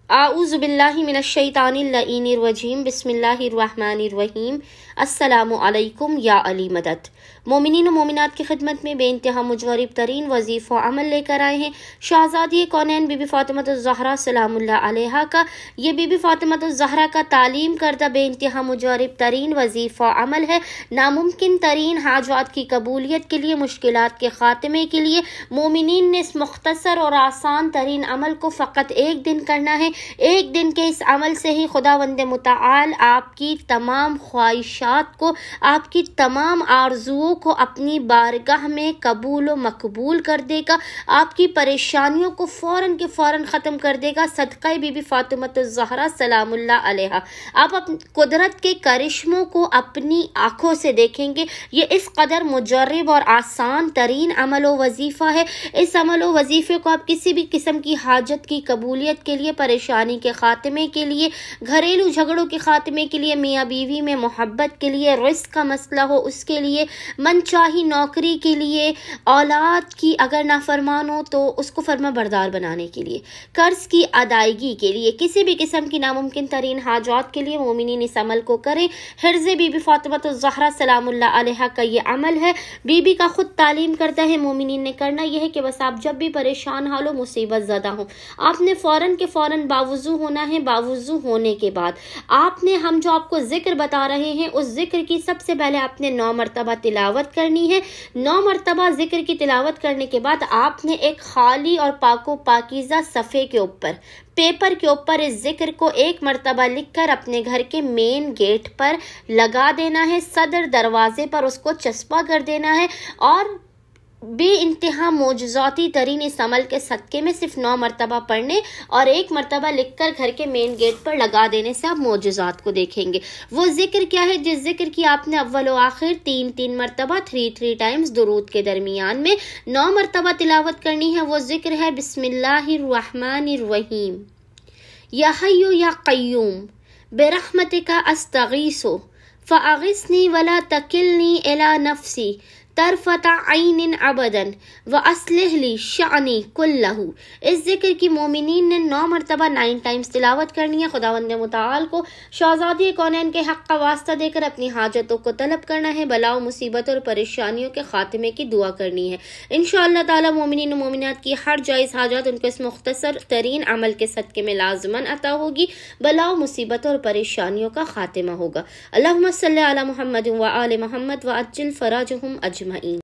اعوذ باللہ من الشیطان اللعین الرجیم بسم اللہ الرحمن الرحیم السلام علیکم یا علی مدد۔ مومنین و مومنات کی خدمت میں بے انتہا مجرب ترین وظیفہ و عمل لے کر آئے ہیں شہزادی کونین بی بی فاطمۃ الزہرا سلام اللہ علیہا کا۔ یہ بی بی فاطمۃ الزہرا کا تعلیم کردہ بے انتہا مجرب ترین وظیفہ و عمل ہے۔ ناممکن ترین حاجات کی قبولیت کے لیے، مشکلات کے خاتمے کے لیے مومنین نے اس مختصر اور آسان ترین عمل کو فقط ایک دن کرنا ہے۔ ایک دن کے اس عمل سے ہی خداوند متعال آپ کی تمام خواہشات کو، آپ کی تمام آرزوؤں کو اپنی بارگاہ میں قبول و مقبول کر دے گا، آپ کی پریشانیوں کو فوراً کے فوراً ختم کر دے گا صدقہ بی بی فاطمۃ الزہرا سلام اللہ علیہا۔ آپ قدرت کے کرشموں کو اپنی آنکھوں سے دیکھیں گے۔ یہ اس قدر مجرب اور آسان ترین عمل و وظیفہ ہے۔ اس عمل و وظیفے کو آپ کسی بھی قسم کی حاجت کی قبولیت کے لیے، پریشانی کے خاتمے کے لیے، گھریلو جھگڑوں کے خاتمے کے لیے، میاں بیوی میں محبت کے لیے، رزق کا مسئلہ ہو اس کے لیے، من چاہی نوکری کے لیے، اولاد کی اگر نافرمان ہو تو اس کو فرما بردار بنانے کے لیے، قرض کی ادائیگی کے لیے، کسی بھی قسم کی ناممکن ترین حاجات کے لیے مومنین اس عمل کو کریں۔ حرز بی بی فاطمۃ الزہرا سلام اللہ علیہا کا یہ عمل ہے، بی بی کا خود تعلیم کرتا ہے مومنین نے کرنا یہ ہے کہ بس آپ جب بھی پریشان حال ہو، مصیبت زدہ ہوں، آپ نے فوراً کے فوراً باوضو ہونا ہے۔ باوضو ہونے کے بعد آپ نے، ہم جو آپ کو ذکر بتا رہے ہیں اس ذکر کی سب سے پہلے آپ نے 9 مرتبہ تلاوت کرنی ہے۔ 9 مرتبہ ذکر کی تلاوت کرنے کے بعد آپ نے ایک خالی اور پاک و پاکیزہ صفحے کے اوپر، پیپر کے اوپر اس ذکر کو 1 مرتبہ لکھ کر اپنے گھر کے مین گیٹ پر لگا دینا ہے، صدر دروازے پر اس کو چسپاں کر دینا ہے، اور بے انتہا معجزاتی ترین اس عمل کے صدقے میں صرف 9 مرتبہ پڑھنے اور 1 مرتبہ لکھ کر گھر کے مین گیٹ پر لگا دینے سے آپ معجزات کو دیکھیں گے۔ وہ ذکر کیا ہے؟ جس ذکر کی آپ نے اول و آخر 3 مرتبہ 3 ٹائمز درود کے درمیان میں 9 مرتبہ تلاوت کرنی ہے۔ وہ ذکر ہے بسم اللہ الرحمن الرحیم، یا حی یا قیوم برحمتک استغیث فاغثنی ولا تکلنی الی نفسی طرفۃ عین ابدا واصلح لی شأنی کلہ۔ اس ذکر کی مومنین نے 9 مرتبہ 9 ٹائمز تلاوت کرنی ہے۔ خداوند متعال کو شہزادی کونین کے حق کا واسطہ دے کر اپنی حاجتوں کو طلب کرنا ہے، بلاؤ مصیبت اور پریشانیوں کے خاتمے کی دعا کرنی ہے۔ انشاءاللہ تعالی مومنین و مومنات کی ہر جائز حاجات ان کو اس مختصر ترین عمل کے صدقے میں لازماً عطا ہوگی، بلاؤ مصیبت اور پریشانیوں کا خاتمہ ہوگا۔ اللہم صلی علی محمد و آل محمد وعجل فراجہم اجمعین۔